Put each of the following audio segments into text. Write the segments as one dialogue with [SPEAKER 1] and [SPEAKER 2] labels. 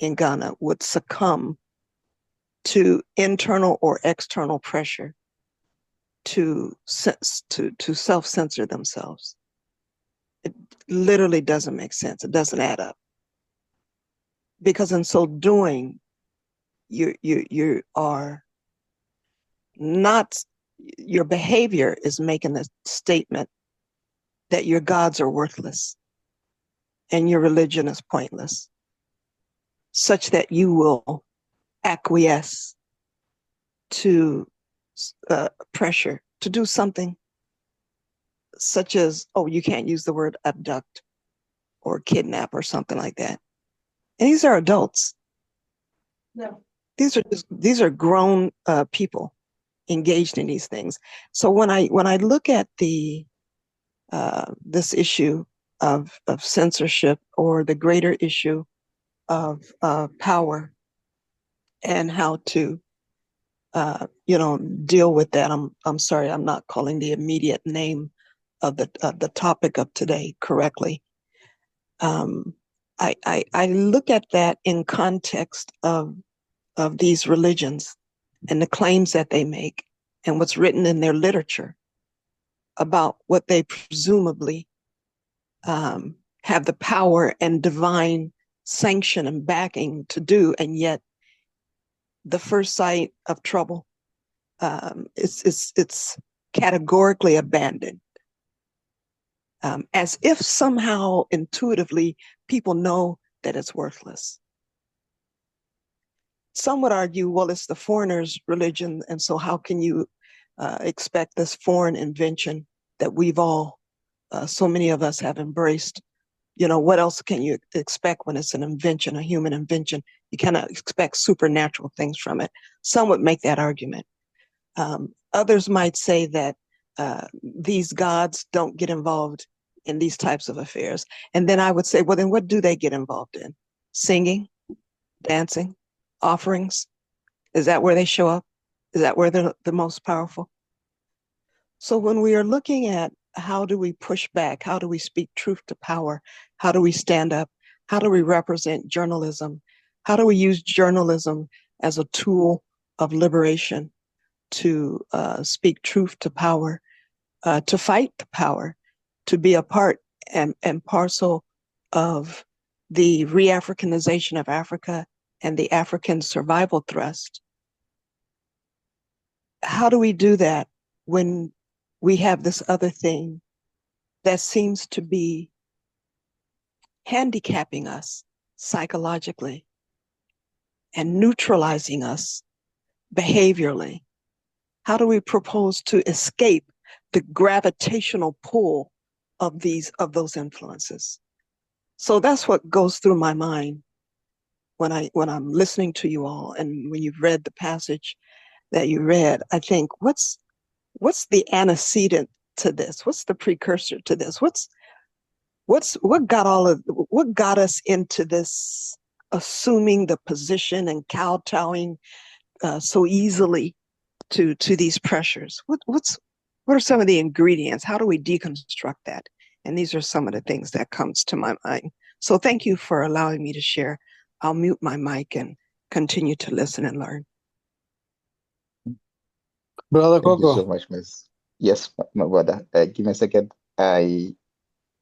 [SPEAKER 1] in Ghana would succumb to internal or external pressure to self-censor themselves. It literally doesn't make sense. It doesn't add up. Because in so doing, you are not, your behavior is making a statement that your gods are worthless and your religion is pointless, such that you will acquiesce to pressure to do something such as, oh, you can't use the word abduct or kidnap or something like that. And these are adults. No. These are grown people engaged in these things. So when I look at the this issue of censorship, or the greater issue of power and how to deal with that, I'm sorry, I'm not calling the immediate name of the topic of today correctly. I look at that in context of these religions and the claims that they make and what's written in their literature about what they presumably have the power and divine sanction and backing to do, and yet the first sight of trouble, it's categorically abandoned, as if somehow intuitively people know that it's worthless. Some would argue, well, it's the foreigner's religion, and so how can you expect this foreign invention that we've all, so many of us have embraced? What else can you expect when it's an invention, a human invention? You cannot expect supernatural things from it. Some would make that argument. Others might say that these gods don't get involved in these types of affairs. And then I would say, well, then what do they get involved in? Singing, dancing, offerings? Is that where they show up? Is that where they're the most powerful? So when we are looking at how do we push back, how do we speak truth to power, how do we stand up, how do we represent journalism, how do we use journalism as a tool of liberation to speak truth to power, to fight the power, to be a part and parcel of the re-Africanization of Africa and the African survival thrust. How do we do that when we have this other thing that seems to be handicapping us psychologically and neutralizing us behaviorally? How do we propose to escape the gravitational pull of those influences? So that's what goes through my mind when I'm listening to you all, and when you've read the passage that you read. I think, what's the antecedent to this? What's the precursor to this? What got us into this, assuming the position and kowtowing so easily to these pressures? What are some of the ingredients? How do we deconstruct that? And these are some of the things that comes to my mind. So thank you for allowing me to share. I'll mute my mic and continue to listen and learn.
[SPEAKER 2] Brother
[SPEAKER 3] Thank you
[SPEAKER 2] Coco.
[SPEAKER 3] so much, Miss. Yes, my brother. Give me a second. I'm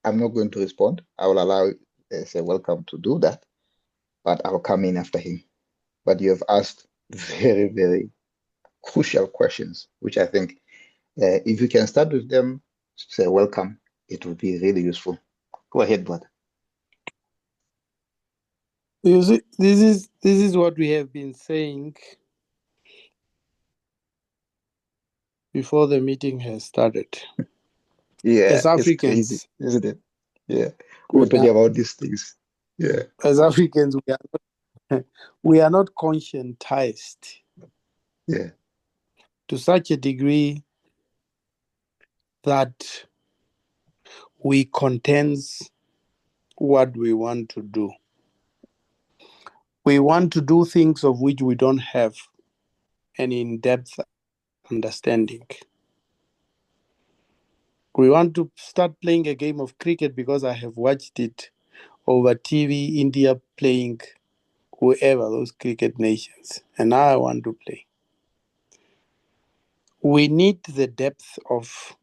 [SPEAKER 3] not going to respond. I will allow say welcome to do that, but I'll come in after him. But you have asked very, very crucial questions, which I think if you can start with them, say welcome, it would be really useful. Go ahead, brother.
[SPEAKER 2] You see, this is what we have been saying before the meeting has started.
[SPEAKER 3] Yeah,
[SPEAKER 2] As
[SPEAKER 3] it's crazy,
[SPEAKER 2] Africans,
[SPEAKER 3] isn't it? Yeah, we're talking about these things. Yeah.
[SPEAKER 2] As Africans, we are not conscientized
[SPEAKER 3] Yeah.
[SPEAKER 2] to such a degree that we contends what we want to do. We want to do things of which we don't have an in-depth understanding. We want to start playing a game of cricket because I have watched it over TV, India playing whoever, those cricket nations, and now I want to play. We need the depth of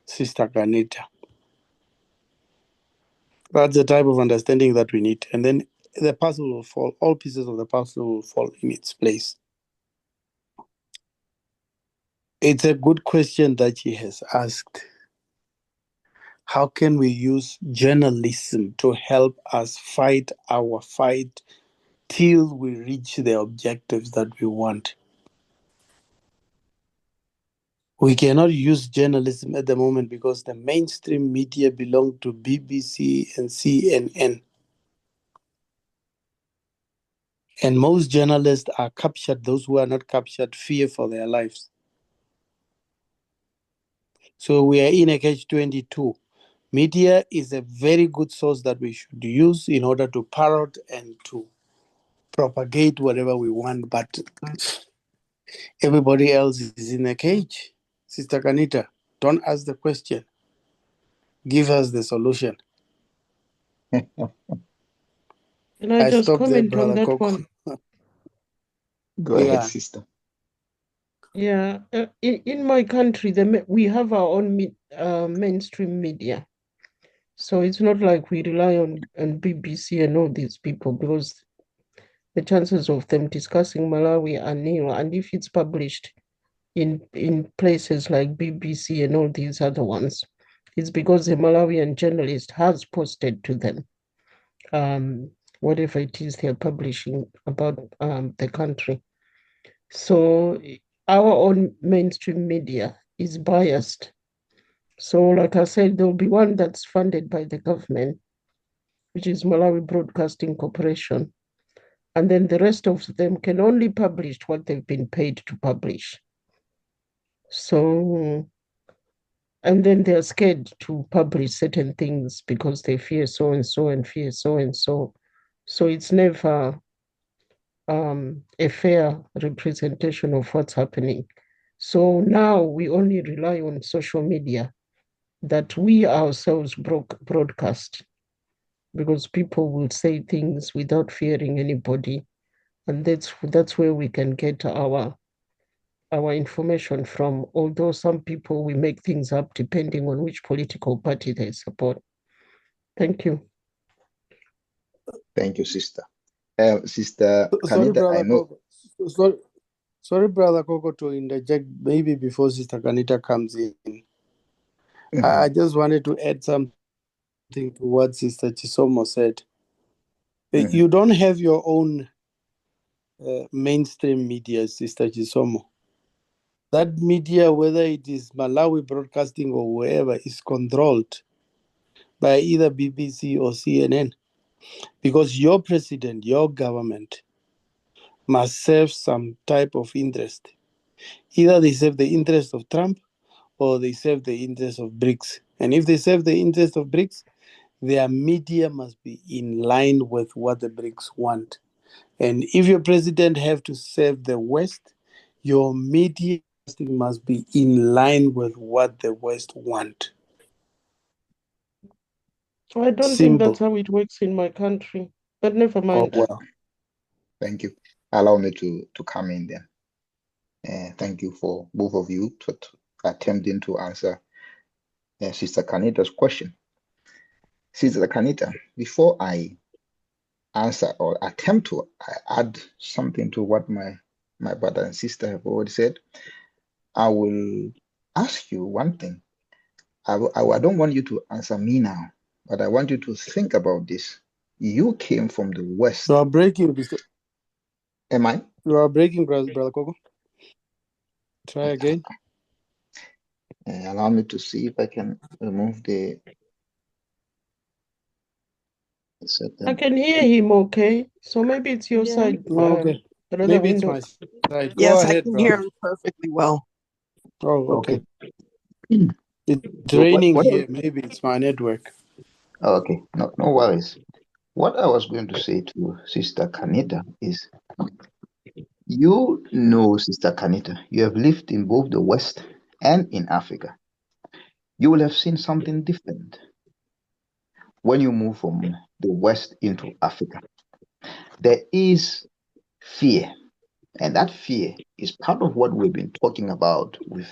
[SPEAKER 2] Sister Kanita. That's the type of understanding that we need. And then the puzzle will fall, all pieces of the puzzle will fall in its place. It's a good question that she has asked. How can we use journalism to help us fight our fight till we reach the objectives that we want? We cannot use journalism at the moment because the mainstream media belong to BBC and CNN. And most journalists are captured. Those who are not captured fear for their lives. So we are in a catch-22. Media is a very good source that we should use in order to parrot and to propagate whatever we want, but everybody else is in a cage. Sister Kanita, don't ask the question. Give us the solution.
[SPEAKER 4] Can I just
[SPEAKER 2] stopped there,
[SPEAKER 4] comment on
[SPEAKER 2] Brother
[SPEAKER 4] that
[SPEAKER 2] Coco.
[SPEAKER 4] one?
[SPEAKER 3] Go ahead,
[SPEAKER 2] Yeah.
[SPEAKER 3] sister.
[SPEAKER 4] Yeah, in my country, we have our own mainstream media. So it's not like we rely on BBC and all these people, because the chances of them discussing Malawi are nil. And if it's published in places like BBC and all these other ones, it's because the Malawian journalist has posted to them whatever it is they're publishing about the country. So our own mainstream media is biased. So like I said, there'll be one that's funded by the government, which is Malawi Broadcasting Corporation. And then the rest of them can only publish what they've been paid to publish. So, and then they're scared to publish certain things because they fear so and so and fear so and so. So it's never a fair representation of what's happening. So now we only rely on social media that we ourselves broadcast, because people will say things without fearing anybody. And that's where we can get our information from, although some people will make things up depending on which political party they support. Thank you.
[SPEAKER 3] Thank you, sister. Sister
[SPEAKER 2] Sorry,
[SPEAKER 3] Kanita,
[SPEAKER 2] Brother
[SPEAKER 3] I know.
[SPEAKER 2] Coco. Sorry, Brother Coco, to interject maybe before Sister Kanita comes in. I just wanted to add something to what Sister Chisomo said. You don't have your own mainstream media, Sister Chisomo. That media, whether it is Malawi Broadcasting or wherever, is controlled by either BBC or CNN. Because your president, your government, must serve some type of interest. Either they serve the interest of Trump or they serve the interest of BRICS. And if they serve the interest of BRICS, their media must be in line with what the BRICS want. And if your president have to serve the West, your media must be in line with what the West want.
[SPEAKER 4] I don't think that's how it works in my country, but never mind.
[SPEAKER 2] Oh, well.
[SPEAKER 3] Thank you. Allow me to come in there. Thank you for both of you to attempting to answer Sister Kanita's question. Sister Kanita, before I answer or attempt to add something to what my brother and sister have already said, I will ask you one thing. I don't want you to answer me now, but I want you to think about this. You came from the West.
[SPEAKER 2] You are breaking.
[SPEAKER 3] Am I?
[SPEAKER 2] You are breaking, Brother Coco. Try again.
[SPEAKER 3] Allow me to see if I can remove the.
[SPEAKER 4] I can hear him okay. So maybe it's your side.
[SPEAKER 2] Okay. Maybe it's my side. Go
[SPEAKER 1] Yes,
[SPEAKER 2] ahead,
[SPEAKER 1] I can
[SPEAKER 2] brother.
[SPEAKER 1] hear him perfectly well.
[SPEAKER 2] Oh, okay. It's
[SPEAKER 3] So
[SPEAKER 2] raining here. Maybe it's my network.
[SPEAKER 3] Okay, no worries. What I was going to say to Sister Kanita is, you know, Sister Kanita, you have lived in both the West and in Africa. You will have seen something different when you move from the West into Africa. there is fear, and that fear is part of what we've been talking about with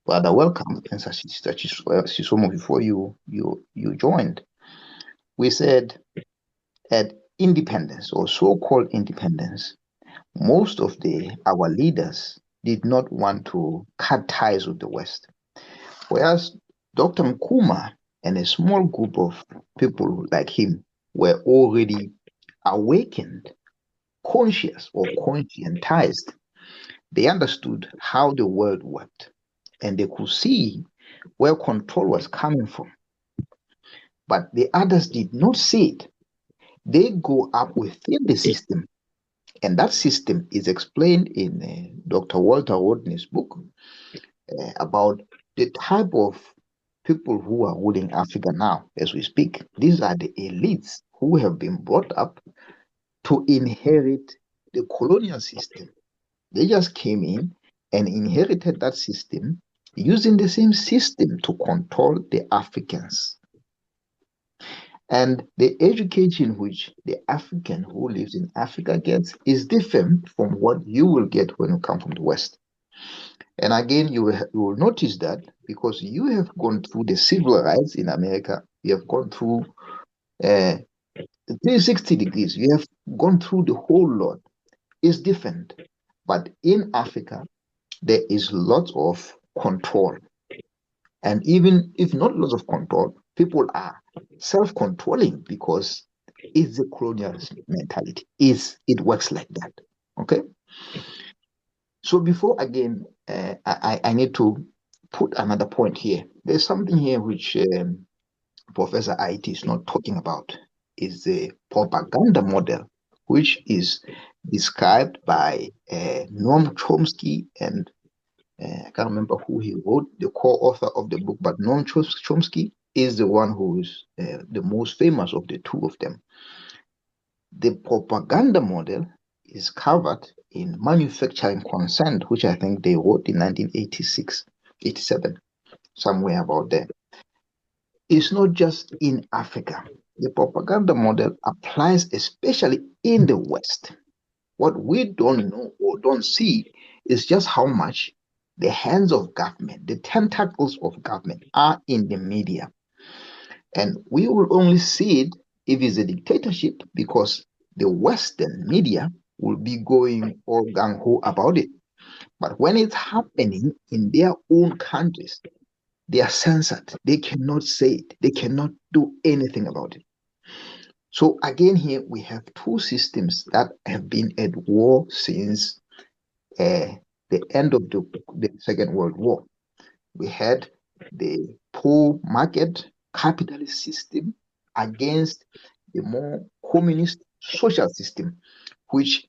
[SPEAKER 3] Brother Welcome and Sister Chisomo before you joined. We said at independence or so-called independence, most of our leaders did not want to cut ties with the West, whereas Dr. Nkrumah and a small group of people like him were already awakened, conscious or conscientized. They understood how the world worked, and they could see where control was coming from. But the others did not see it. They go up within the system, and that system is explained in Dr. Walter Rodney's book about the type of people who are ruling Africa now as we speak. These are the elites who have been brought up to inherit the colonial system. They just came in and inherited that system, using the same system to control the Africans. And the education which the African who lives in Africa gets is different from what you will get when you come from the West. And again, you will notice that because you have gone through the civil rights in America, you have gone through 360 degrees, you have gone through the whole lot. It's different. But in Africa, there is lots of control. And even if not lots of control, people are self-controlling because it's the colonial mentality. It works like that. Okay? So before again, I need to put another point here. There's something here which Professor IT is not talking about. Is the propaganda model, which is described by Noam Chomsky and I can't remember who he wrote, the co-author of the book, but Noam Chomsky is the one who is the most famous of the two of them. The propaganda model is covered in Manufacturing Consent, which I think they wrote in 1986, 87, somewhere about there. It's not just in Africa. The propaganda model applies especially in the West. What we don't know or don't see is just how much the hands of government, the tentacles of government are in the media. And we will only see it if it's a dictatorship because the Western media will be going all gung-ho about it. But when it's happening in their own countries, they are censored. They cannot say it. They cannot do anything about it. So again, here we have two systems that have been at war since the end of the Second World War. We had the poor market capitalist system against the more communist social system, which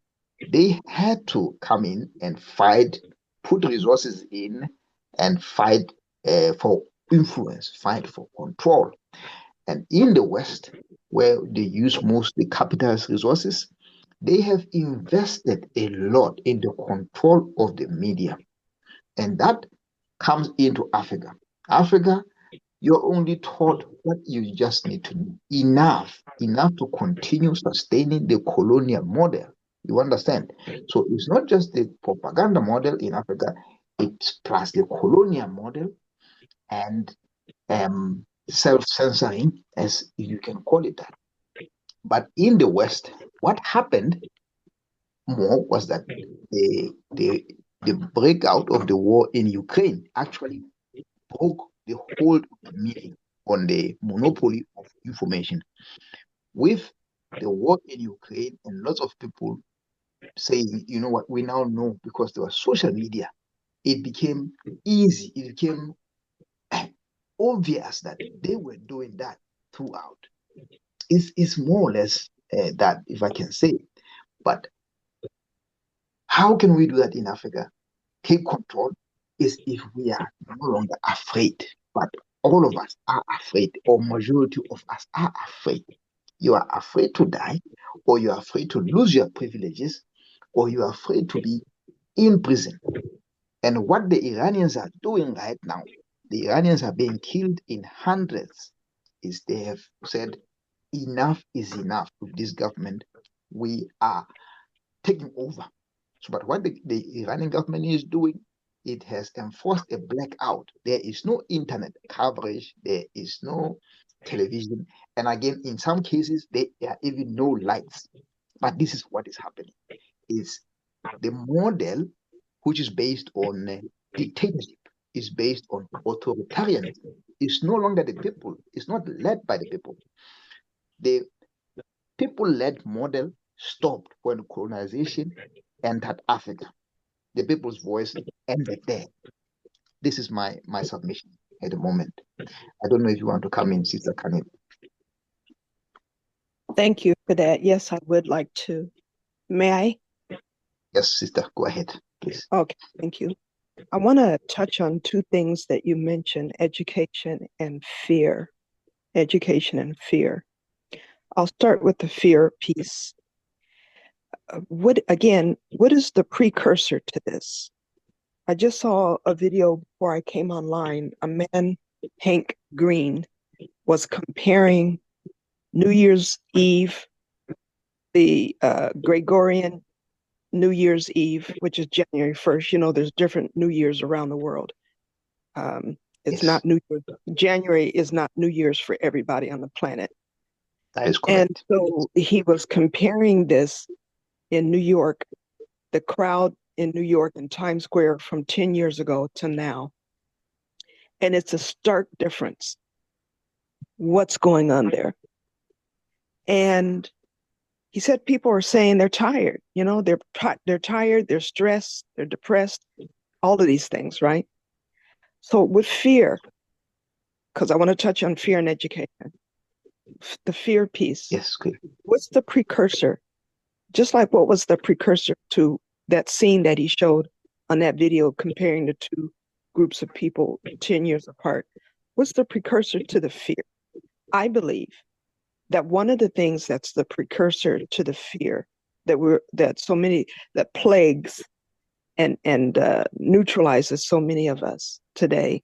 [SPEAKER 3] they had to come in and fight, put resources in, and fight for influence, fight for control. And in the West, where they use mostly capitalist resources, they have invested a lot in the control of the media. And that comes into Africa. Africa, you're only taught what you just need to know. Enough to continue sustaining the colonial model. You understand? So it's not just the propaganda model in Africa, it's plus the colonial model and self-censoring, as you can call it that. But in the West, what happened more was that the breakout of the war in Ukraine actually broke the hold of the media on the monopoly of information. With the war in Ukraine and lots of people saying, you know what, we now know because there was social media, it became easy, it became obvious that they were doing that throughout. It's more or less that, if I can say. But how can we do that in Africa? Take control is if we are no longer afraid. But all of us are afraid, or majority of us are afraid. You are afraid to die, or you are afraid to lose your privileges, or you are afraid to be in prison. And what the Iranians are doing right now, the Iranians are being killed in hundreds, is they have said enough is enough with this government. We are taking over. So, but what the Iranian government is doing, it has enforced a blackout. There is no internet coverage. There is no television. And again, in some cases, there are even no lights. But this is what is happening. Is the model, which is based on dictatorship, is based on authoritarianism. It's no longer the people. It's not led by the people. The people-led model stopped when colonization entered Africa. The people's voice ended there. This is my submission at the moment. I don't know if you want to come in, Sister Kanye.
[SPEAKER 1] Thank you for that. Yes, I would like to. May I?
[SPEAKER 3] Yes, Sister, go ahead, please.
[SPEAKER 1] Okay, thank you. I want to touch on two things that you mentioned, education and fear. Education and fear. I'll start with the fear piece. What is the precursor to this? I just saw a video before I came online. A man, Hank Green, was comparing New Year's Eve, the Gregorian New Year's Eve, which is January 1st. You know, there's different New Year's around the world. It's
[SPEAKER 3] Yes.
[SPEAKER 1] not New Year's. January is not New Year's for everybody on the planet.
[SPEAKER 3] That is correct.
[SPEAKER 1] And so he was comparing this in New York, the crowd in New York and Times Square from 10 years ago to now. And it's a stark difference. What's going on there? And he said people are saying they're tired. You know, they're tired, they're stressed, they're depressed, all of these things, right? So with fear, because I want to touch on fear and education, the fear piece.
[SPEAKER 3] Yes, good.
[SPEAKER 1] What's the precursor? Just like what was the precursor to that scene that he showed on that video comparing the two groups of people 10 years apart? What's the precursor to the fear? I believe that one of the things that's the precursor to the fear that plagues and neutralizes so many of us today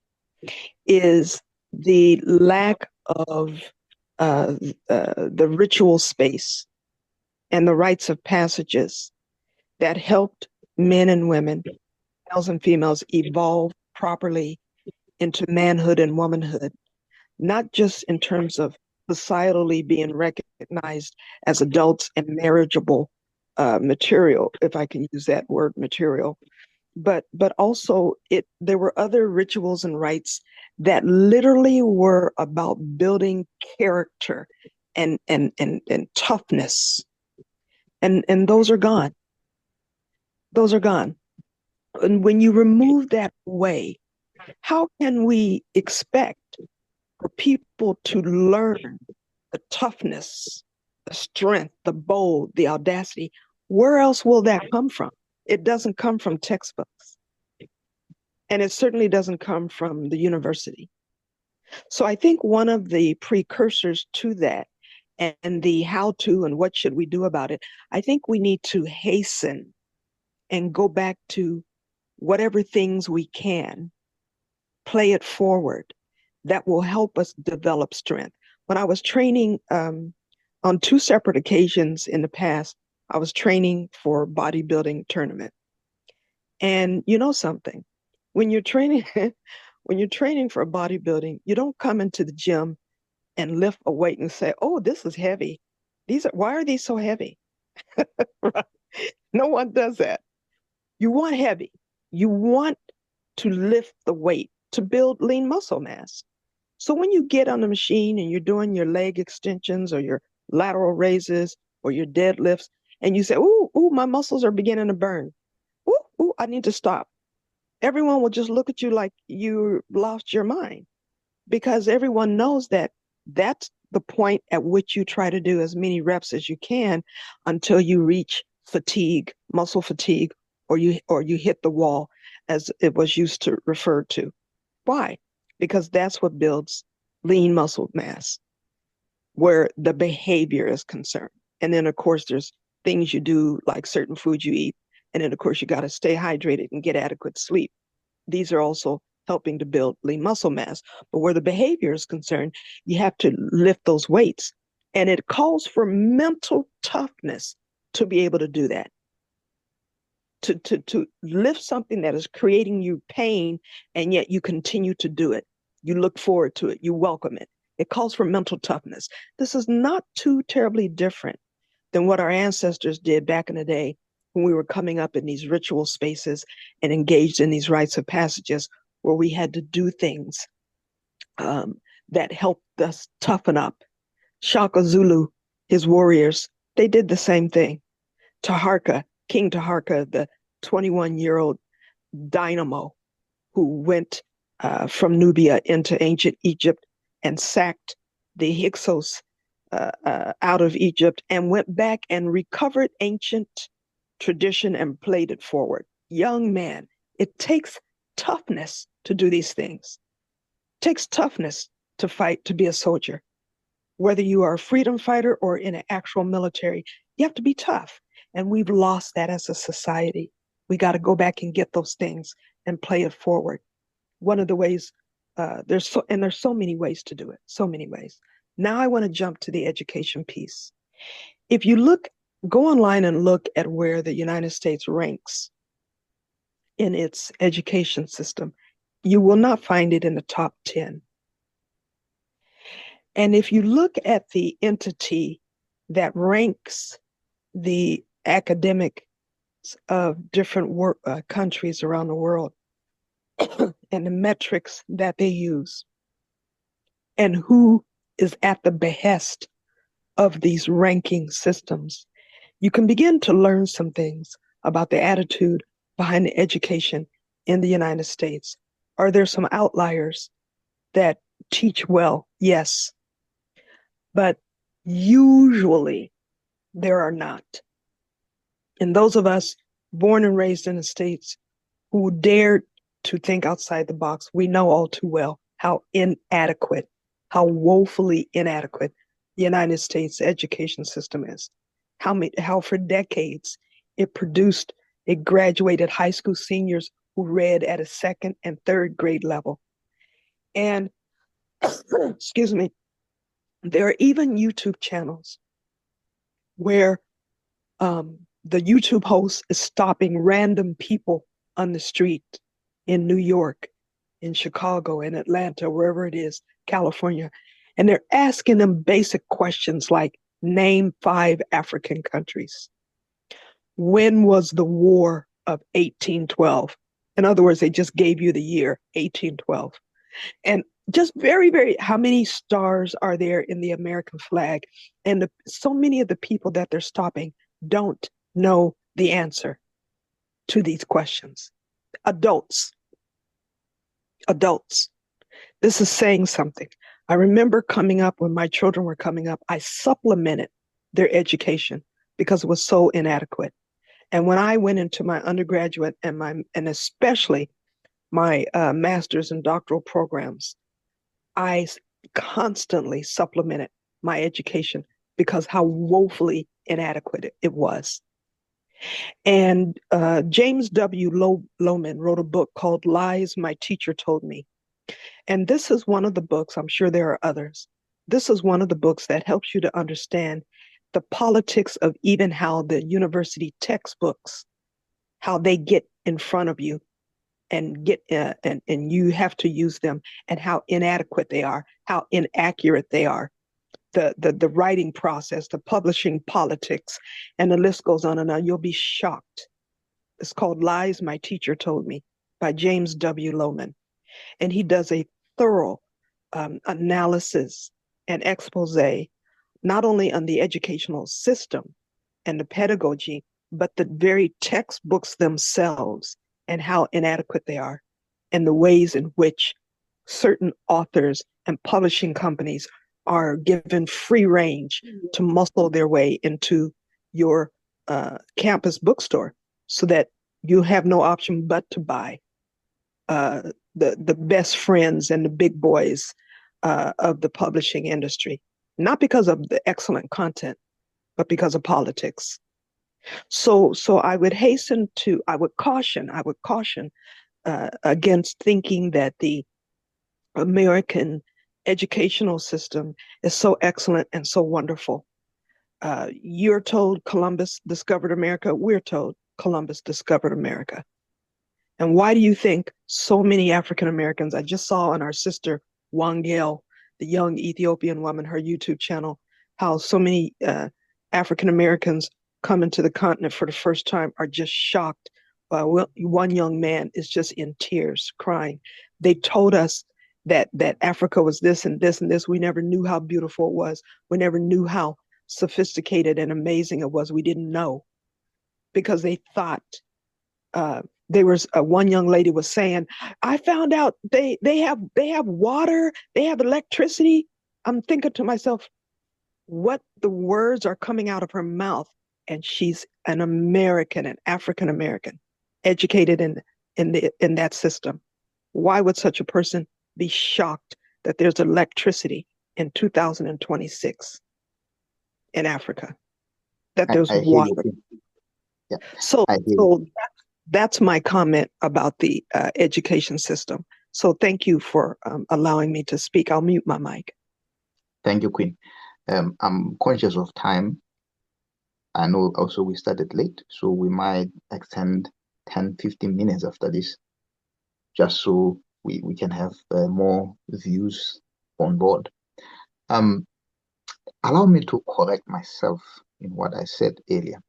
[SPEAKER 1] is the lack of the ritual space and the rites of passages that helped men and women, males and females, evolve properly into manhood and womanhood, not just in terms of societally being recognized as adults and marriageable material, if I can use that word, material, but also there were other rituals and rites that literally were about building character and toughness, and those are gone. Those are gone. And when you remove that away, how can we expect for people to learn the toughness, the strength, the bold, the audacity? Where else will that come from? It doesn't come from textbooks. And it certainly doesn't come from the university. So I think one of the precursors to that and the how to and what should we do about it, I think we need to hasten and go back to whatever things we can, play it forward, that will help us develop strength. When I was training on two separate occasions in the past, I was training for bodybuilding tournament. And you know something, when you're training, when you're training for bodybuilding, you don't come into the gym and lift a weight and say, "Oh, this is heavy. Why are these so heavy?" Right? No one does that. You want heavy. You want to lift the weight to build lean muscle mass. So when you get on the machine and you're doing your leg extensions or your lateral raises or your deadlifts, and you say, "Ooh, my muscles are beginning to burn. Ooh, I need to stop." Everyone will just look at you like you lost your mind, because everyone knows that that's the point at which you try to do as many reps as you can until you reach fatigue, muscle fatigue, or you hit the wall, as it was used to refer to. Why? Because that's what builds lean muscle mass, where the behavior is concerned. And then, of course, there's things you do, like certain foods you eat. And then, of course, you got to stay hydrated and get adequate sleep. These are also helping to build lean muscle mass. But where the behavior is concerned, you have to lift those weights. And it calls for mental toughness, to be able to do that. To lift something that is creating you pain, and yet you continue to do it. You look forward to it. You welcome it. It calls for mental toughness. This is not too terribly different than what our ancestors did back in the day when we were coming up in these ritual spaces and engaged in these rites of passages where we had to do things that helped us toughen up. Shaka Zulu, his warriors, they did the same thing. Taharka, King Taharka, the 21-year-old dynamo who went from Nubia into ancient Egypt and sacked the Hyksos out of Egypt and went back and recovered ancient tradition and played it forward. Young man, it takes toughness to do these things. It takes toughness to fight, to be a soldier. Whether you are a freedom fighter or in an actual military, you have to be tough. And we've lost that as a society. We got to go back and get those things and play it forward. One of the ways, there's so many ways to do it, so many ways. Now I want to jump to the education piece. If you go online and look at where the United States ranks in its education system, you will not find it in the top 10. And if you look at the entity that ranks the academics of different countries around the world and the metrics that they use and who is at the behest of these ranking systems, you can begin to learn some things about the attitude behind the education in the United States. Are there some outliers that teach well? Yes. But usually there are not. And those of us born and raised in the States who dared to think outside the box, we know all too well how inadequate, how woefully inadequate the United States education system is. How for decades it graduated high school seniors who read at a second and third grade level. And, excuse me, there are even YouTube channels where the YouTube host is stopping random people on the street in New York, in Chicago, in Atlanta, wherever it is, California. And they're asking them basic questions like, name 5 African countries. When was the War of 1812? In other words, they just gave you the year 1812. And just very, very, how many stars are there in the American flag? And so many of the people that they're stopping don't know the answer to these questions. Adults. This is saying something. I remember coming up, when my children were coming up, I supplemented their education because it was so inadequate. And when I went into my undergraduate and especially my master's and doctoral programs, I constantly supplemented my education because how woefully inadequate it was. And James W. Lohman wrote a book called Lies My Teacher Told Me. And this is one of the books, I'm sure there are others, this is one of the books that helps you to understand the politics of even how the university textbooks, how they get in front of you and and you have to use them, and how inadequate they are, how inaccurate they are. The writing process, the publishing politics, and the list goes on and on. You'll be shocked. It's called Lies My Teacher Told Me by James W. Lohman. And he does a thorough analysis and expose, not only on the educational system and the pedagogy, but the very textbooks themselves and how inadequate they are, and the ways in which certain authors and publishing companies are given free range to muscle their way into your campus bookstore, so that you have no option but to buy the best friends and the big boys of the publishing industry, not because of the excellent content, but because of politics. So I would caution against thinking that the American educational system is so excellent and so wonderful. You're told Columbus discovered America. We're told Columbus discovered America. And why do you think so many African Americans, I just saw on our sister Wangel, the young Ethiopian woman, her YouTube channel, how so many African Americans coming to the continent for the first time are just shocked. One young man is just in tears, crying. They told us that Africa was this and this and this. We never knew how beautiful it was. We never knew how sophisticated and amazing it was. We didn't know because they thought there was one young lady was saying, I found out they have water, they have electricity. I'm thinking to myself, what the words are coming out of her mouth, and she's an American, an African American, educated in that system. Why would such a person be shocked that there's electricity in 2026 in Africa? That there's
[SPEAKER 3] I hear
[SPEAKER 1] water.
[SPEAKER 3] you. Yeah,
[SPEAKER 1] So,
[SPEAKER 3] I hear
[SPEAKER 1] so that's my comment about the education system. So thank you for allowing me to speak. I'll mute my mic.
[SPEAKER 3] Thank you, Queen. I'm conscious of time. I know also we started late, so we might extend 10, 15 minutes after this, just so we can have more views on board. Allow me to correct myself in what I said earlier.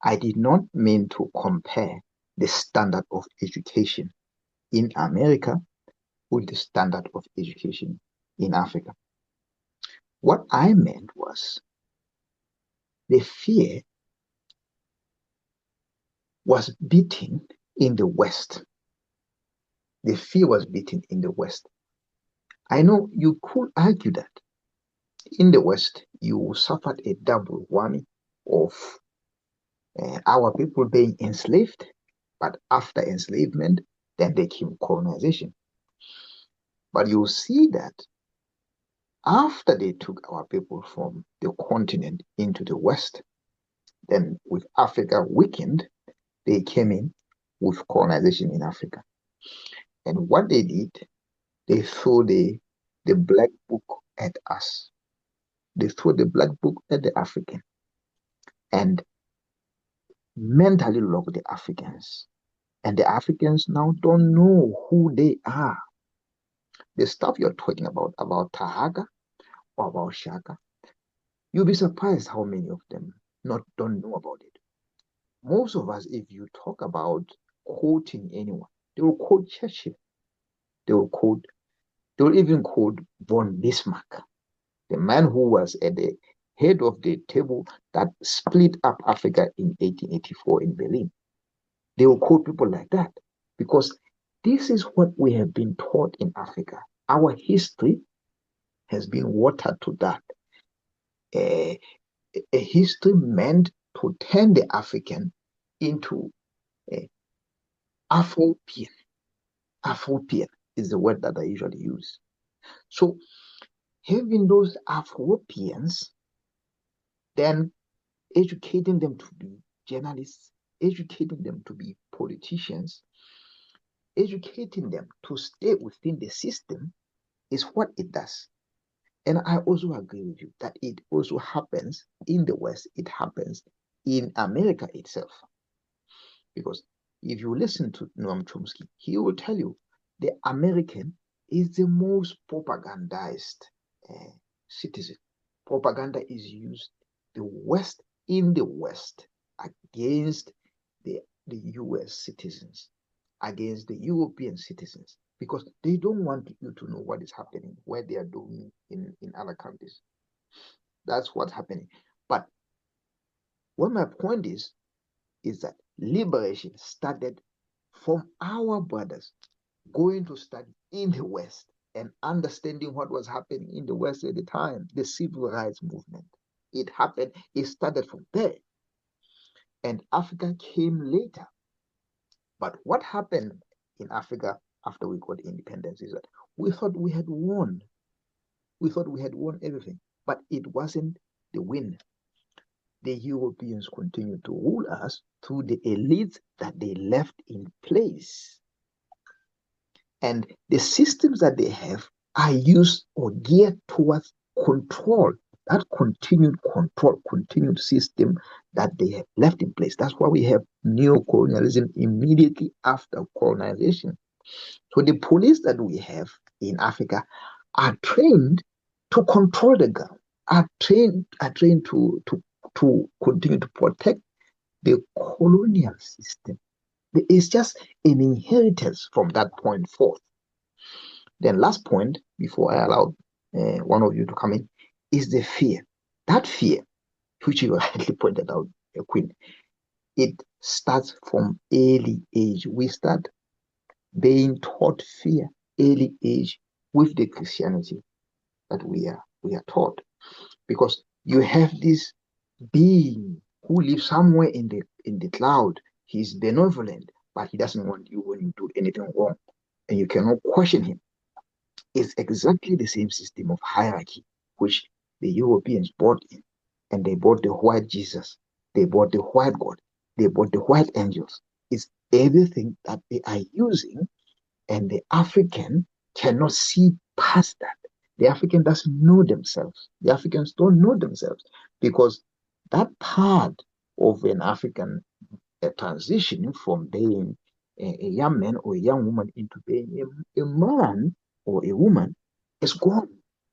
[SPEAKER 3] I did not mean to compare the standard of education in America with the standard of education in Africa. What I meant was the fear was beaten in the West. The fear was beaten in the West. I know you could argue that in the West, you suffered a double whammy of our people being enslaved, but after enslavement, then there came colonization. But you see that after they took our people from the continent into the West, then with Africa weakened, they came in with colonization in Africa. And what they did, they threw the black book at us. They threw the black book at the African and mentally locked the Africans. And the Africans now don't know who they are. The stuff you're talking about Tahaga or about Shaka, you'll be surprised how many of them don't know about it. Most of us, if you talk about quoting anyone, they will quote Churchill. They will even quote von Bismarck, the man who was at the head of the table that split up Africa in 1884 in Berlin. They will quote people like that because this is what we have been taught in Africa. Our history has been watered to that. A history meant to turn the African into Afropian. Afropian is the word that I usually use. So having those Afropians, then educating them to be journalists, educating them to be politicians, educating them to stay within the system is what it does. And I also agree with you that it also happens in the West. It happens in America itself. Because if you listen to Noam Chomsky, he will tell you the American is the most propagandized citizen. Propaganda is used in the West against the US citizens, against the European citizens, because they don't want you to know what is happening, what they are doing in other countries. That's what's happening. But what my point is that liberation started from our brothers going to study in the West and understanding what was happening in the West at the time, the civil rights movement. It started from there. And Africa came later. But what happened in Africa after we got independence is that we thought we had won. We thought we had won everything, but it wasn't the win. The Europeans continued to rule us through the elites that they left in place. And the systems that they have are used or geared towards control that continued control, continued system that they have left in place. That's why we have neo-colonialism immediately after colonization. So the police that we have in Africa are trained to control the ground, are trained to continue to protect the colonial system. It's just an inheritance from that point forth. Then last point, before I allow one of you to come in, is the fear. That fear, which you rightly pointed out, Queen, it starts from early age. We start being taught fear early age with the Christianity that we are taught, because you have this being who lives somewhere in the cloud. He's benevolent, but he doesn't want you when you do anything wrong, and you cannot question him. It's exactly the same system of hierarchy which the Europeans brought in, and they brought the white Jesus, they brought the white God, they brought the white angels. It's everything that they are using, and the African cannot see past that. The African doesn't know themselves. The Africans don't know themselves, because that part of an African transition from being a young man or a young woman into being a man or a woman is gone.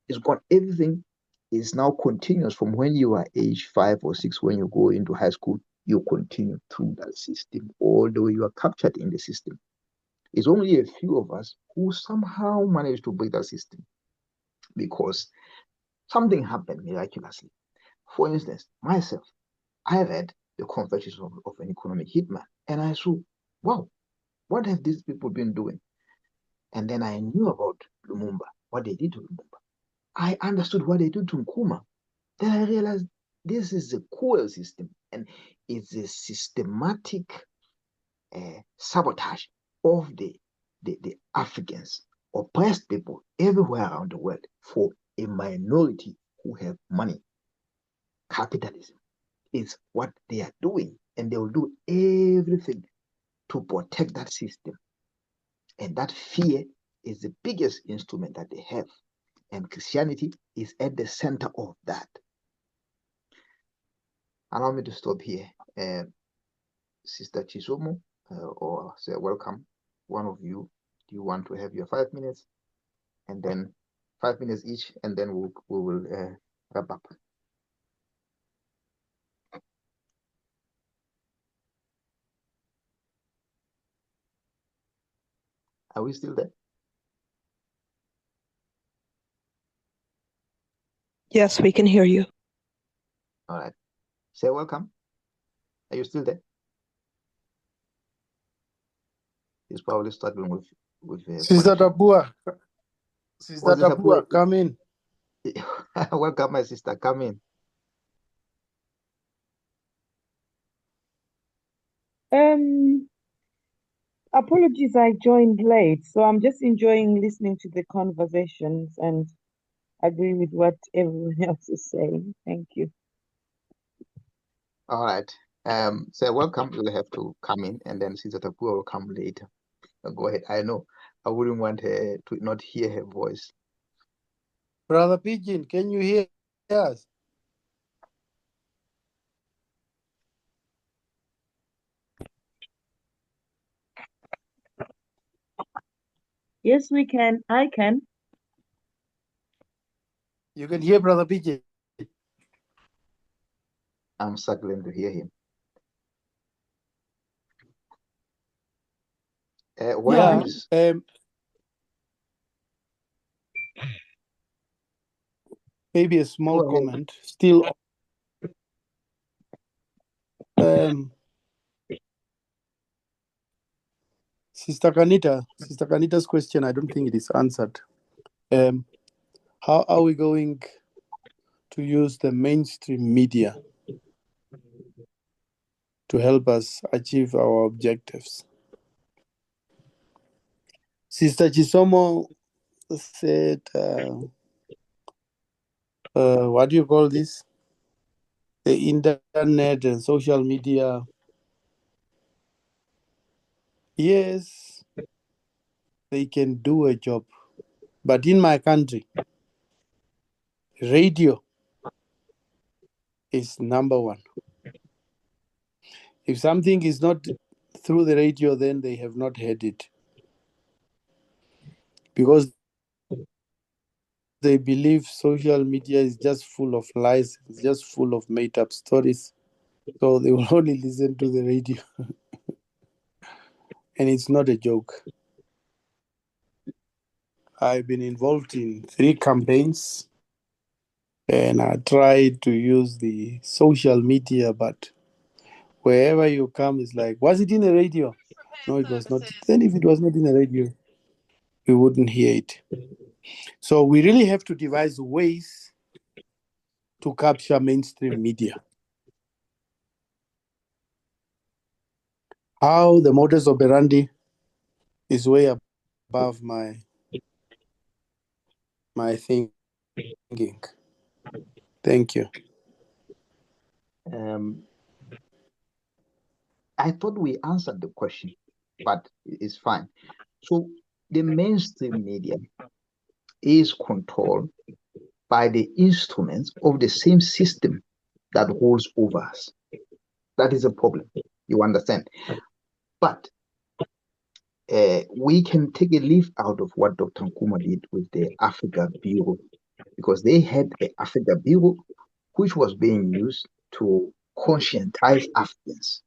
[SPEAKER 3] It's gone. Everything is now continuous from when you are age 5 or 6, when you go into high school, you continue through that system, although you are captured in the system. It's only a few of us who somehow manage to break that system because something happened miraculously. For instance, myself, I read the Confessions of an Economic Hitman, and I saw, wow, what have these people been doing? And then I knew about Lumumba, what they did to Lumumba. I understood what they did to Nkrumah. Then I realized this is a cruel system, and it's a systematic sabotage of the Africans, oppressed people everywhere around the world for a minority who have money. Capitalism is what they are doing, and they will do everything to protect that system. And that fear is the biggest instrument that they have. And Christianity is at the center of that. Allow me to stop here. Sister Chisomo, or say welcome, one of you, do you want to have your 5 minutes? And then 5 minutes each, and then we will wrap up. Are we still there?
[SPEAKER 1] Yes, we can hear you.
[SPEAKER 3] All right. Say welcome. Are you still there? He's probably struggling with
[SPEAKER 2] Sister
[SPEAKER 3] connection.
[SPEAKER 2] Tabua, Sister Tabua, come in.
[SPEAKER 3] Welcome, my sister. Come in.
[SPEAKER 5] Apologies, I joined late, so I'm just enjoying listening to the conversations and agree with what everyone else is saying. Thank you.
[SPEAKER 3] All right. So welcome. You'll have to come in, and then Sister Tabua will come later. Go ahead. I know I wouldn't want her to not hear her voice.
[SPEAKER 2] Brother Pigeon, can you hear us?
[SPEAKER 5] Yes, we can. I can.
[SPEAKER 2] You can hear Brother Pigeon.
[SPEAKER 3] I'm struggling to hear him.
[SPEAKER 2] Yeah. Maybe a small comment. Still, Sister Kanita's question, I don't think it is answered. How are we going to use the mainstream media to help us achieve our objectives? Sister Chisomo said, what do you call this? The internet and social media. Yes, they can do a job. But in my country, radio is number one. If something is not through the radio, then they have not heard it. Because they believe social media is just full of lies, it's just full of made up stories. So they will only listen to the radio. And it's not a joke. I've been involved in 3 campaigns and I tried to use the social media, but wherever you come, it's like, was it in the radio? No, it was not. Then if it was not in the radio, we wouldn't hear it. So we really have to devise ways to capture mainstream media. How the modus operandi is way above my thinking. Thank you.
[SPEAKER 3] I thought we answered the question, but it's fine. So the mainstream media is controlled by the instruments of the same system that rules over us. That is a problem. You understand? But we can take a leaf out of what Dr. Nkuma did with the Africa Bureau, because they had the Africa Bureau, which was being used to conscientize Africans.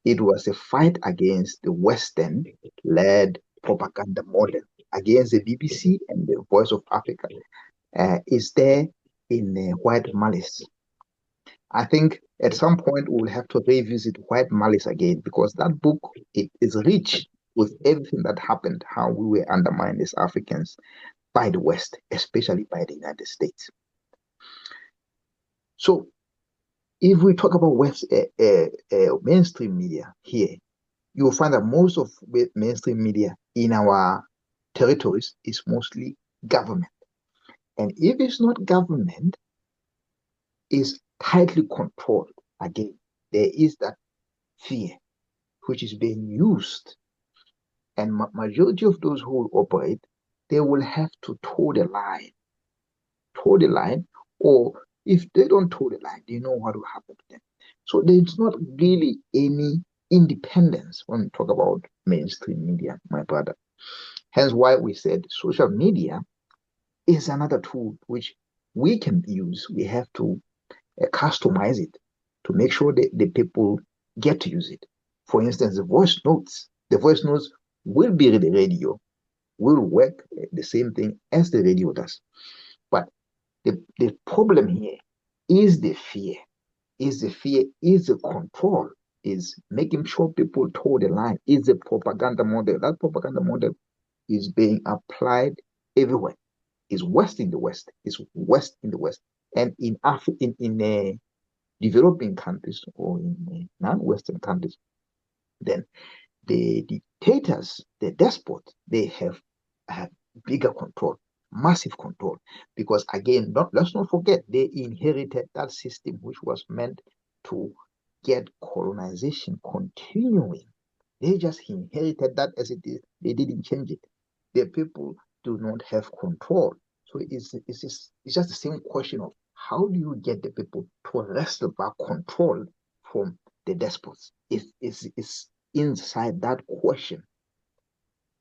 [SPEAKER 3] It was a fight against the Western-led propaganda model, against the BBC and the Voice of Africa. Is there in white malice? I think at some point we will have to revisit white malice again, because that book, it is rich with everything that happened, how we were undermined as Africans by the West, especially by the United States. So if we talk about mainstream media here, you will find that most of mainstream media in our territories is mostly government. And if it's not government, it's tightly controlled. Again, there is that fear which is being used. And majority of those who will operate, they will have to toe the line. Toe the line, or if they don't toe the line, they know what will happen to them. So there's not really any independence when we talk about mainstream media, my brother. Hence why we said social media is another tool which we can use. We have to customize it to make sure that the people get to use it. For instance, the voice notes will be the radio, will work the same thing as the radio does. But the problem here is the fear. Is the control, is making sure people toe the line, is the propaganda model. That propaganda model is being applied everywhere. Is West in the West, is West in the West. And in Africa, in developing countries or in non-Western countries, then the dictators, the despots, they have bigger control, massive control. Because again, let's not forget, they inherited that system which was meant to get colonization continuing. They just inherited that as it is. They didn't change it. The people do not have control. So it's just the same question of how do you get the people to wrestle back control from the despots? It's inside that question.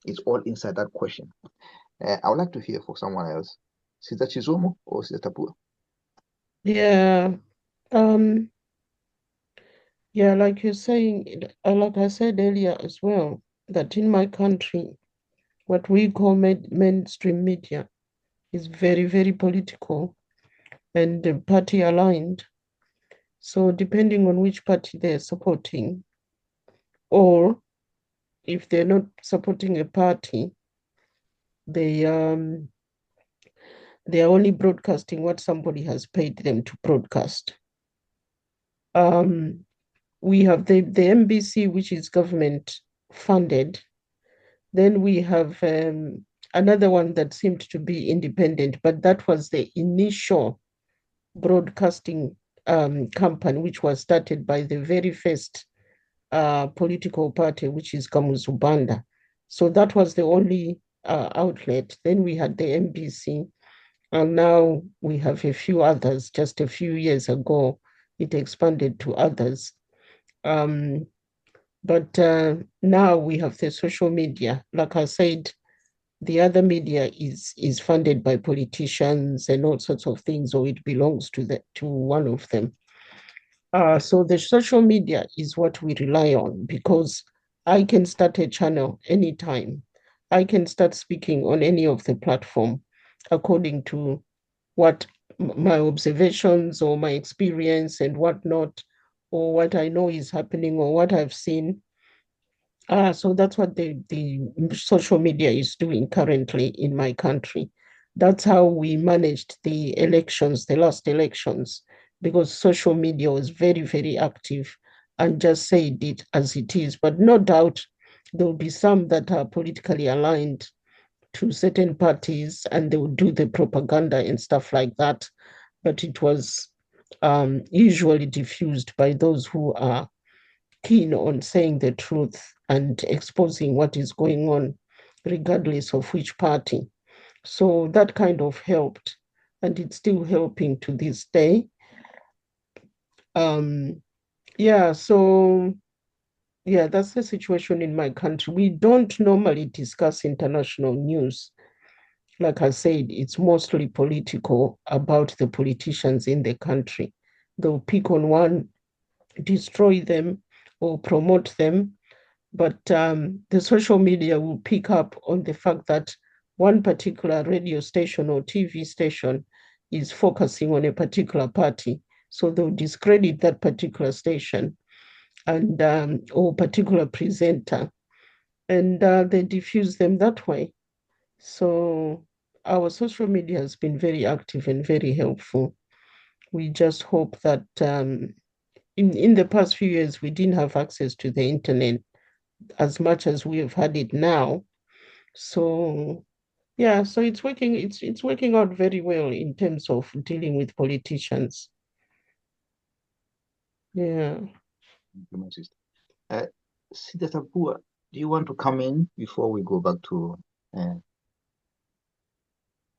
[SPEAKER 3] It's all inside that question. I would like to hear from someone else. Sister Chizomo or Sister Tapua?
[SPEAKER 4] Yeah. Yeah, like you're saying, like I said earlier as well, that in my country, what we call mainstream media is very, very political and party aligned. So depending on which party they're supporting, or if they're not supporting a party, they are only broadcasting what somebody has paid them to broadcast. We have the MBC, which is government funded. Then we have another one that seemed to be independent, but that was the initial broadcasting company, which was started by the very first political party, which is Kamuzu Banda. So that was the only outlet. Then we had the MBC, and now we have a few others just a few years ago it expanded to others. But now we have the social media. Like I said, the other media is funded by politicians and all sorts of things, or it belongs to one of them. So the social media is what we rely on, because I can start a channel anytime. I can start speaking on any of the platform according to what my observations or my experience and whatnot, or what I know is happening or what I've seen. So that's what the social media is doing currently in my country. That's how we managed the elections, the last elections, because social media was very, very active and just said it as it is. But no doubt there will be some that are politically aligned to certain parties and they would do the propaganda and stuff like that. But it was usually diffused by those who are keen on saying the truth and exposing what is going on, regardless of which party. So that kind of helped, and it's still helping to this day. Yeah, so yeah, that's the situation in my country. We don't normally discuss international news. Like I said, it's mostly political, about the politicians in the country. They'll pick on one, destroy them, or promote them. But the social media will pick up on the fact that one particular radio station or TV station is focusing on a particular party. So they'll discredit that particular station and or particular presenter, and they diffuse them that way. So our social media has been very active and very helpful. We just hope that in the past few years, we didn't have access to the internet as much as we have had it now. So yeah, so it's working out very well in terms of dealing with politicians. Yeah.
[SPEAKER 3] Thank you, my sister. Sister Tapua, do you want to come in before we go back to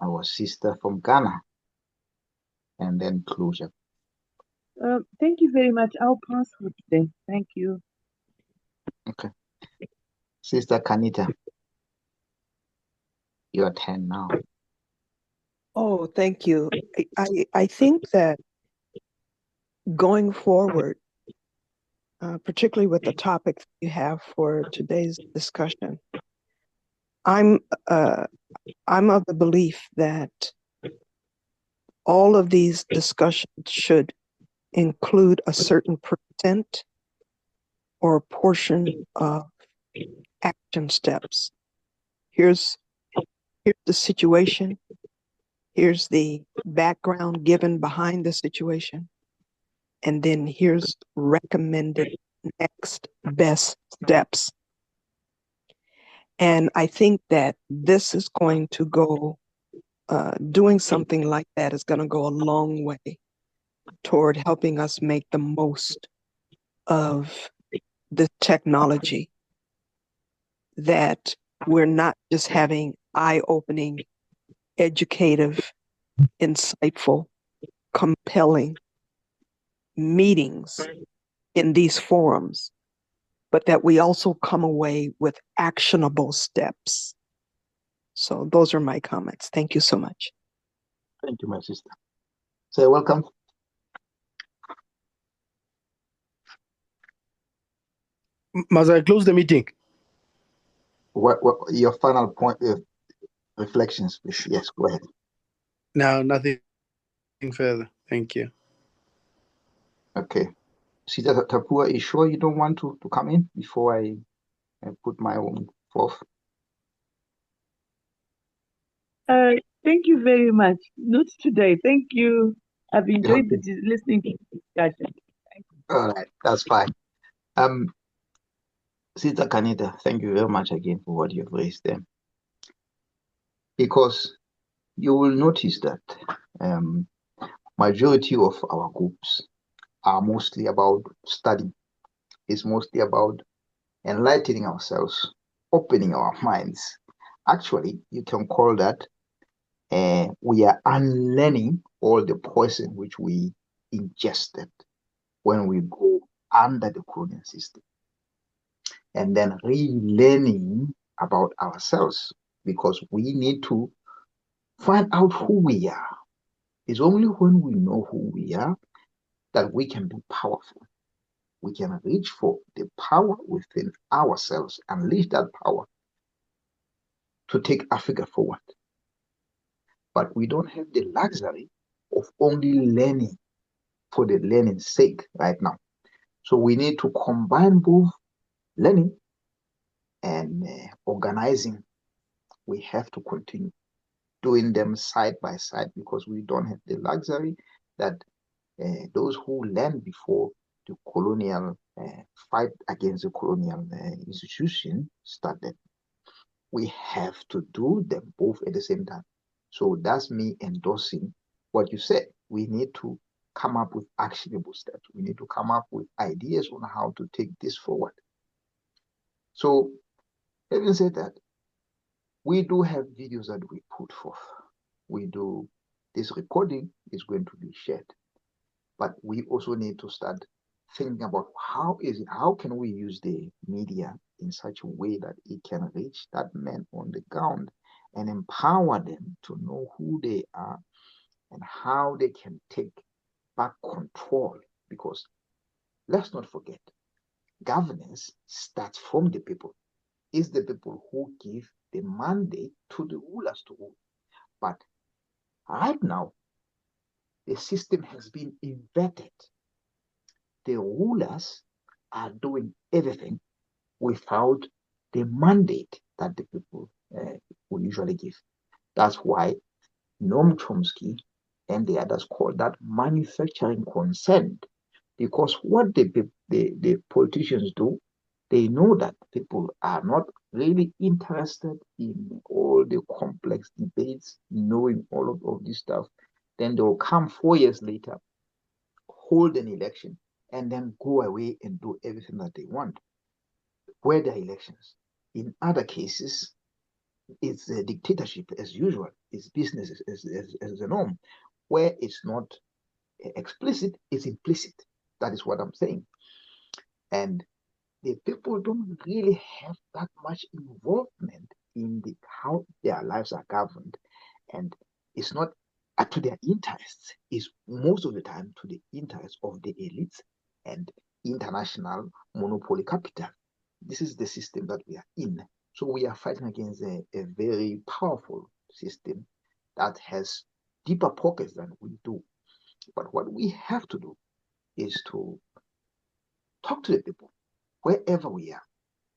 [SPEAKER 3] our sister from Ghana and then closure?
[SPEAKER 5] Thank you very much. I'll pass for today. Thank you.
[SPEAKER 3] Okay. Sister Kanita, your turn now.
[SPEAKER 1] Oh, thank you. I think that going forward, particularly with the topic you have for today's discussion, I'm of the belief that all of these discussions should include a certain percent or portion of action steps. Here's the situation. Here's the background given behind the situation. And then here's recommended next best steps. And I think that this is going to go, doing something like that is going to go a long way toward helping us make the most of the technology, that we're not just having eye-opening, educative, insightful, compelling meetings in these forums, but that we also come away with actionable steps. So those are my comments. Thank you so much.
[SPEAKER 3] Thank you, my sister. So welcome.
[SPEAKER 2] Must I close the meeting?
[SPEAKER 3] What your final point of reflections, please? Yes, go ahead.
[SPEAKER 2] No, nothing further. Thank you.
[SPEAKER 3] Okay. Sister Tapua, are you sure you don't want to come in before I put my own forth?
[SPEAKER 5] Thank you very much. Not today. Thank you. I've enjoyed
[SPEAKER 3] Okay.
[SPEAKER 5] listening to the discussion.
[SPEAKER 3] All right, that's fine. Sister Kanita, thank you very much again for what you've raised there. Because you will notice that majority of our groups are mostly about study. It's mostly about enlightening ourselves, opening our minds. Actually, you can call that we are unlearning all the poison which we ingested when we go under the colonial system, and then relearning about ourselves, because we need to find out who we are. It's only when we know who we are that we can be powerful. We can reach for the power within ourselves, unleash that power to take Africa forward. But we don't have the luxury of only learning for the learning's sake right now. So we need to combine both learning and organizing. We have to continue doing them side by side, because we don't have the luxury that those who learned before the colonial fight against the colonial institution started. We have to do them both at the same time. So that's me endorsing what you said. We need to come up with actionable steps. We need to come up with ideas on how to take this forward. So, having said that, we do have videos that we put forth. This recording is going to be shared. But we also need to start thinking about how can we use the media in such a way that it can reach that man on the ground and empower them to know who they are and how they can take back control. Because let's not forget, governance starts from the people. It's the people who give the mandate to the rulers to rule. But right now, the system has been inverted. The rulers are doing everything without the mandate that the people will usually give. That's why Noam Chomsky and the others call that manufacturing consent, because what the politicians do, they know that people are not really interested in all the complex debates, knowing all of this stuff. Then they will come 4 years later, hold an election, and then go away and do everything that they want. Where there are elections. In other cases, it's a dictatorship as usual. It's business as the norm. Where it's not explicit, it's implicit. That is what I'm saying. And the people don't really have that much involvement in how their lives are governed. And it's not to their interests. It's most of the time to the interests of the elites and international monopoly capital. This is the system that we are in. So we are fighting against a very powerful system that has deeper pockets than we do. But what we have to do is to talk to the people wherever we are.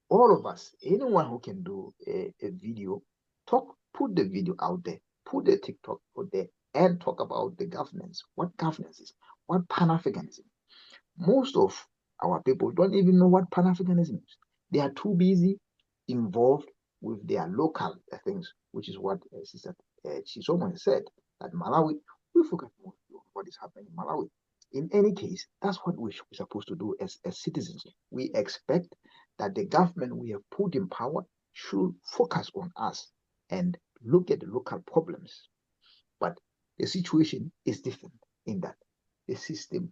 [SPEAKER 3] All of us, anyone who can do a video, put the video out there, put the TikTok out there, and talk about the governance. What governance is? What Pan-Africanism? Most of our people don't even know what Pan-Africanism is. They are too busy involved with their local things, which is what Sister Chisomo said, that Malawi, we forget more what is happening in Malawi. In any case, that's what we're supposed to do as citizens. We expect that the government we have put in power should focus on us and look at the local problems. But the situation is different in that the system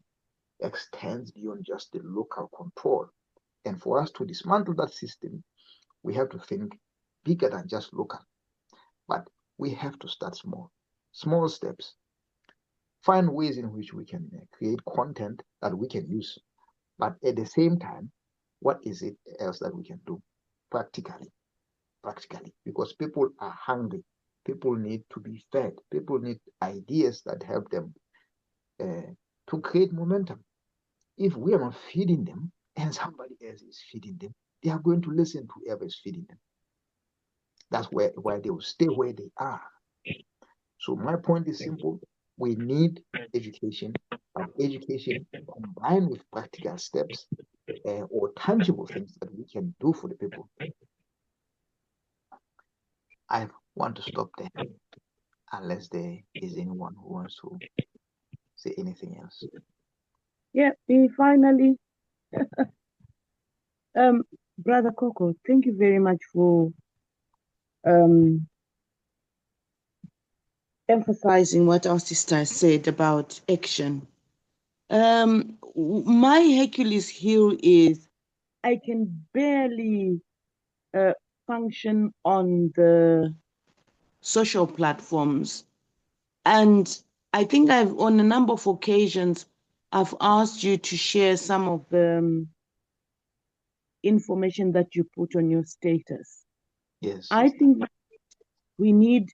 [SPEAKER 3] extends beyond just the local control. And for us to dismantle that system, we have to think bigger than just local. But we have to start small steps. Find ways in which we can create content that we can use. But at the same time, what is it else that we can do practically? Because people are hungry. People need to be fed. People need ideas that help them to create momentum. If we are not feeding them and somebody else is feeding them, they are going to listen to whoever is feeding them. That's why they will stay where they are. So my point is simple. We need education, but education combined with practical steps or tangible things that we can do for the people. I want to stop there, unless there is anyone who wants to say anything else.
[SPEAKER 5] Yeah, finally, Brother Coco, thank you very much for emphasizing what our sister said about action. my Hercules heel is I can barely function on the social platforms. And I think on a number of occasions, I've asked you to share some of the information that you put on your status.
[SPEAKER 3] Yes.
[SPEAKER 5] I think we need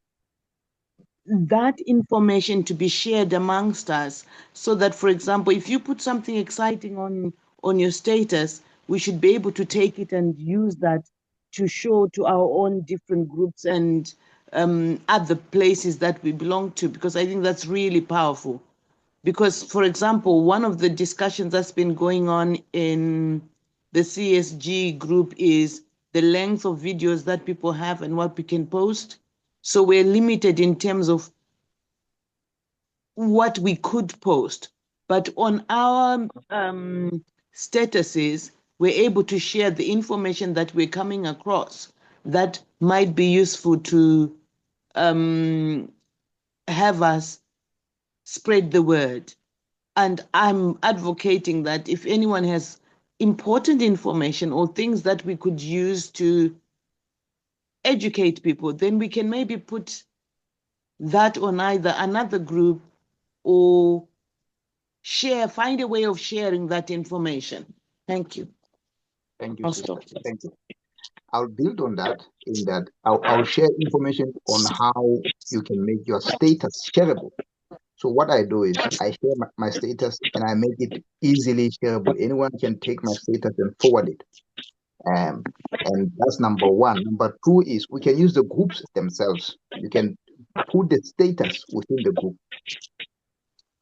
[SPEAKER 5] that information to be shared amongst us so that, for example, if you put something exciting on your status, we should be able to take it and use that to show to our own different groups and other places that we belong to, because I think that's really powerful. Because, for example, one of the discussions that's been going on in the CSG group is the length of videos that people have and what we can post. So we're limited in terms of what we could post. But on our statuses, we're able to share the information that we're coming across that might be useful to have us spread the word. And I'm advocating that if anyone has important information or things that we could use to educate people, then we can maybe put that on either another group or find a way of sharing that information. Thank you.
[SPEAKER 3] Thank you,
[SPEAKER 5] I'll
[SPEAKER 3] sister.
[SPEAKER 5] stop.
[SPEAKER 3] Thank you. I'll build on that in that I'll share information on how you can make your status shareable. So what I do is I share my status and I make it easily shareable. Anyone can take my status and forward it. And that's number one. Number two is we can use the groups themselves. You can put the status within the group.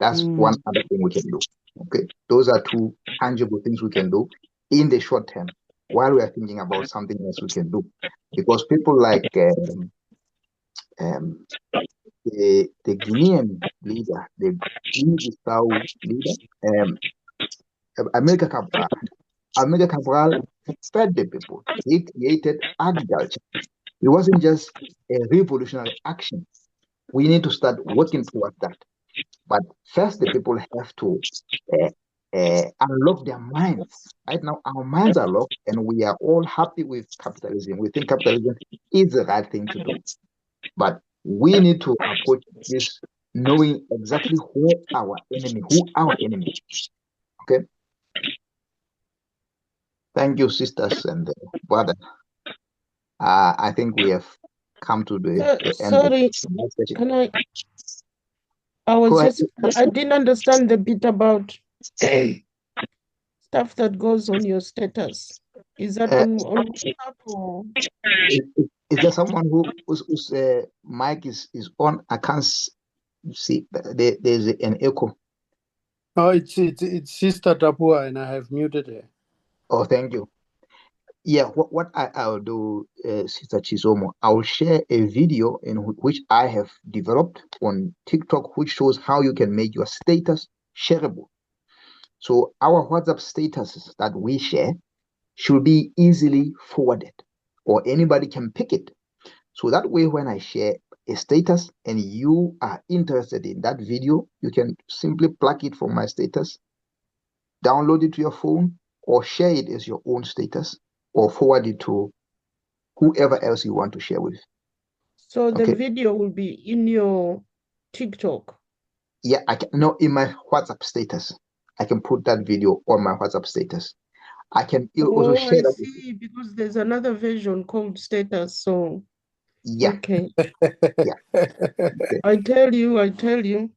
[SPEAKER 3] That's one other thing we can do. Okay, those are two tangible things we can do in the short term while we are thinking about something else we can do. Because people like the Guinean leader, the Guinea-Bissau leader, America Cabral. America Cabral fed the people. He created agriculture. It wasn't just a revolutionary action. We need to start working towards that. But first, the people have to unlock their minds. Right now, our minds are locked, and we are all happy with capitalism. We think capitalism is the right thing to do. But we need to approach this knowing exactly who our enemy. Okay. Thank you, sisters and brother. I think we have come to the end of
[SPEAKER 4] Sorry,
[SPEAKER 3] the session.
[SPEAKER 4] can I
[SPEAKER 3] Go ahead.
[SPEAKER 4] I didn't understand the bit about stuff that goes on your status. Is that on WhatsApp or?
[SPEAKER 3] Is there someone whose mic is on? I can't see. There's an echo.
[SPEAKER 2] Oh, it's Sister Tapua, and I have muted her.
[SPEAKER 3] Oh, thank you. Yeah, what I'll do, Sister Chizomo, I'll share a video in which I have developed on TikTok, which shows how you can make your status shareable. So our WhatsApp statuses that we share should be easily forwarded, or anybody can pick it. So that way, when I share a status and you are interested in that video, you can simply plug it from my status, download it to your phone, or share it as your own status, or forward it to whoever else you want to share with.
[SPEAKER 4] So the
[SPEAKER 3] Okay.
[SPEAKER 4] video will be in your TikTok.
[SPEAKER 3] Yeah, I can. No, in my WhatsApp status, I can put that video on my WhatsApp status. I can also share
[SPEAKER 4] I
[SPEAKER 3] that.
[SPEAKER 4] see, because there's another version called status. So
[SPEAKER 3] Yeah,
[SPEAKER 4] okay.
[SPEAKER 3] yeah, okay,
[SPEAKER 4] I tell you.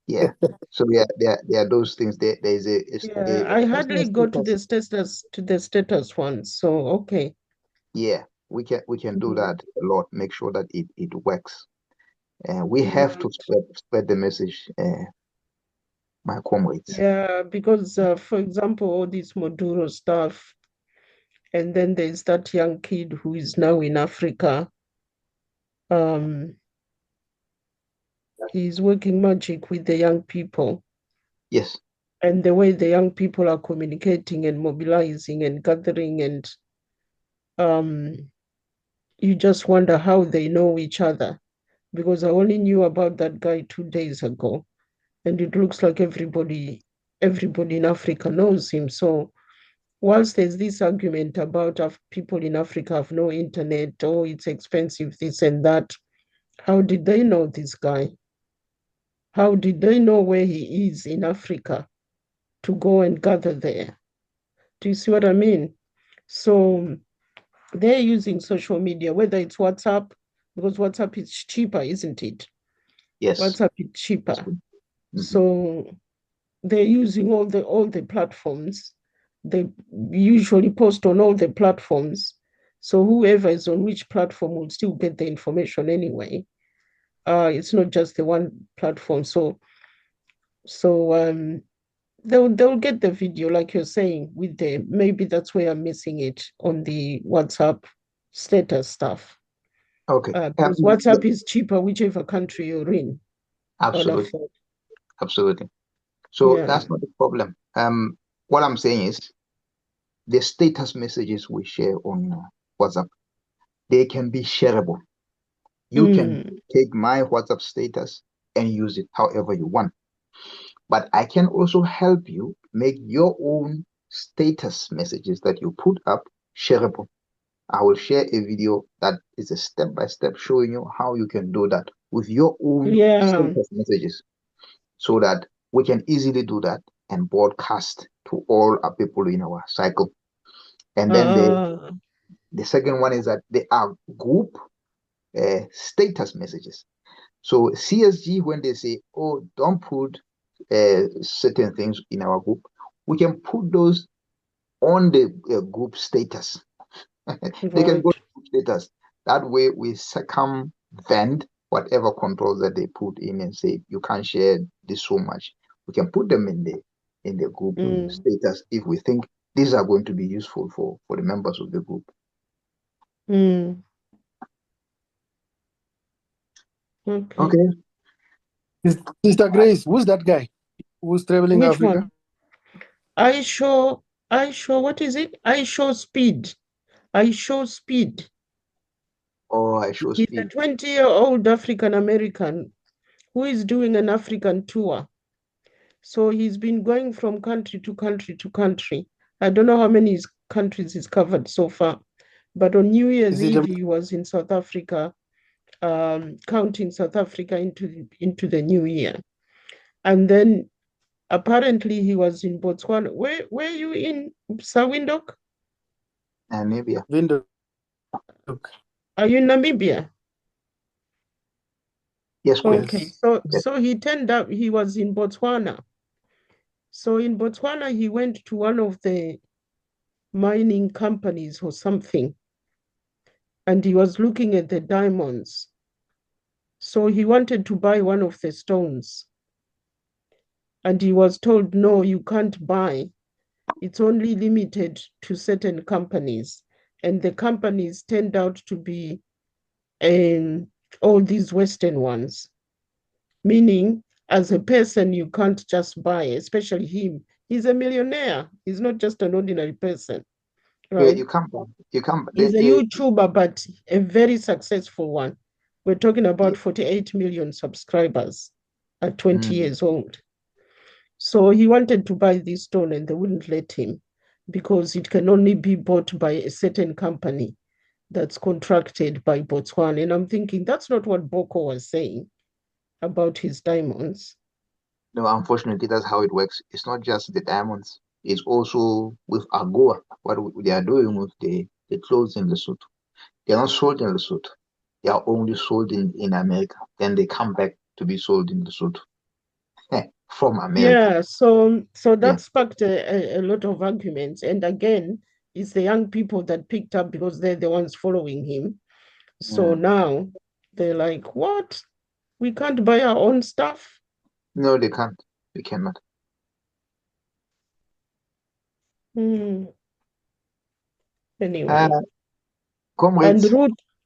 [SPEAKER 3] yeah. So yeah, there are those things. There is
[SPEAKER 4] Yeah,
[SPEAKER 3] a
[SPEAKER 4] I hardly
[SPEAKER 3] personal
[SPEAKER 4] go to
[SPEAKER 3] status.
[SPEAKER 4] the status one. So okay.
[SPEAKER 3] Yeah, we can do
[SPEAKER 4] Mhm.
[SPEAKER 3] that a lot. Make sure that it works. We have
[SPEAKER 4] Yeah,
[SPEAKER 3] to spread the message, my comrades.
[SPEAKER 4] yeah, because for example, all this Maduro stuff, and then there's that young kid who is now in Africa. Um, he's working magic with the young people,
[SPEAKER 3] Yes,
[SPEAKER 4] and the way the young people are communicating and mobilizing and gathering, and um, you just wonder how they know each other, because I only knew about that guy 2 days ago, and it looks like everybody everybody in Africa knows him. So whilst there's this argument about people in Africa have no internet, oh, it's expensive, this and that, how did they know this guy? How did they know where he is in Africa to go and gather there? Do you see what I mean? So they're using social media, whether it's WhatsApp, because WhatsApp is cheaper, isn't it?
[SPEAKER 3] Yes.
[SPEAKER 4] WhatsApp is cheaper.
[SPEAKER 3] Mm-hmm.
[SPEAKER 4] So they're using all the platforms. They usually post on all the platforms. So whoever is on which platform will still get the information anyway. It's not just the one platform. So they'll get the video, like you're saying, with the, maybe that's where I'm missing it on the WhatsApp status stuff.
[SPEAKER 3] Okay.
[SPEAKER 4] Because WhatsApp is cheaper, whichever country you're in.
[SPEAKER 3] Absolutely. Absolutely. So
[SPEAKER 4] Yeah.
[SPEAKER 3] that's not the problem. What I'm saying is the status messages we share on WhatsApp, they can be shareable. You can take my WhatsApp status and use it however you want. But I can also help you make your own status messages that you put up shareable. I will share a video that is a step-by-step showing you how you can do that with your own status messages, so that we can easily do that and broadcast to all our people in our cycle. And then the second one is that they are group status messages. So CSG, when they say, oh, don't put certain things in our group, we can put those on the group status. They can go to group status. That way we circumvent whatever controls that they put in and say you can't share this so much. We can put them in the group status if we think these are going to be useful for the members of the group.
[SPEAKER 4] Okay.
[SPEAKER 2] Sister Grace, who's that guy who's traveling
[SPEAKER 4] Which
[SPEAKER 2] Africa?
[SPEAKER 4] one? I show, what is it? I show speed. I show speed.
[SPEAKER 3] Oh, I show
[SPEAKER 4] He's
[SPEAKER 3] speed.
[SPEAKER 4] a 20-year-old African American who is doing an African tour. So he's been going from country to country to country. I don't know how many countries he's covered so far, but on New Year's Eve, he was in South Africa, counting South Africa into the new year. And then apparently he was in Botswana. Where are you in, Sir Windhoek?
[SPEAKER 3] Namibia.
[SPEAKER 2] Windhoek.
[SPEAKER 4] Are you in Namibia?
[SPEAKER 3] Yes, Queen.
[SPEAKER 4] Okay, so he turned up, he was in Botswana. So in Botswana, he went to one of the mining companies or something, and he was looking at the diamonds. So he wanted to buy one of the stones. And he was told, no, you can't buy. It's only limited to certain companies. And the companies turned out to be all these Western ones. Meaning, as a person, you can't just buy, especially him. He's a millionaire. He's not just an ordinary person, right?
[SPEAKER 3] Yeah, you can't buy. You can't.
[SPEAKER 4] He's a YouTuber, but a very successful one. We're talking about 48 million subscribers at 20 years old. So he wanted to buy this stone and they wouldn't let him because it can only be bought by a certain company that's contracted by Botswana. And I'm thinking that's not what Boko was saying about his diamonds.
[SPEAKER 3] No, unfortunately, that's how it works. It's not just the diamonds. It's also with AGOA, what they are doing with the clothes in Lesotho. They are not sold in Lesotho. They are only sold in America. Then they come back to be sold in Lesotho from America.
[SPEAKER 4] Yeah, so that sparked a lot of arguments. And again, it's the young people that picked up because they're the ones following him. So now they're like, what? We can't buy our own stuff?
[SPEAKER 3] No, they can't. They cannot.
[SPEAKER 4] Anyway.
[SPEAKER 3] Comrades.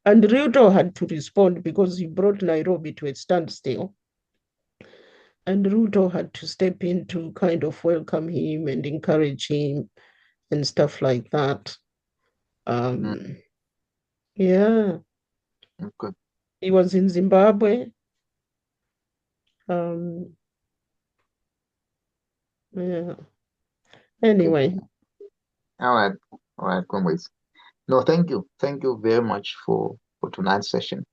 [SPEAKER 4] And Ruto had to respond because he brought Nairobi to a standstill. And Ruto had to step in to kind of welcome him and encourage him and stuff like that. Yeah.
[SPEAKER 3] Okay.
[SPEAKER 4] He was in Zimbabwe. Yeah. Anyway,
[SPEAKER 3] All right, comrades. No, thank you very much for tonight's session.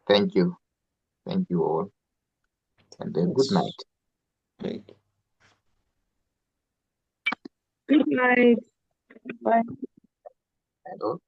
[SPEAKER 4] thank you.
[SPEAKER 3] Thank you all, and good night.
[SPEAKER 4] Bye.
[SPEAKER 5] Good night. Bye.
[SPEAKER 3] And all.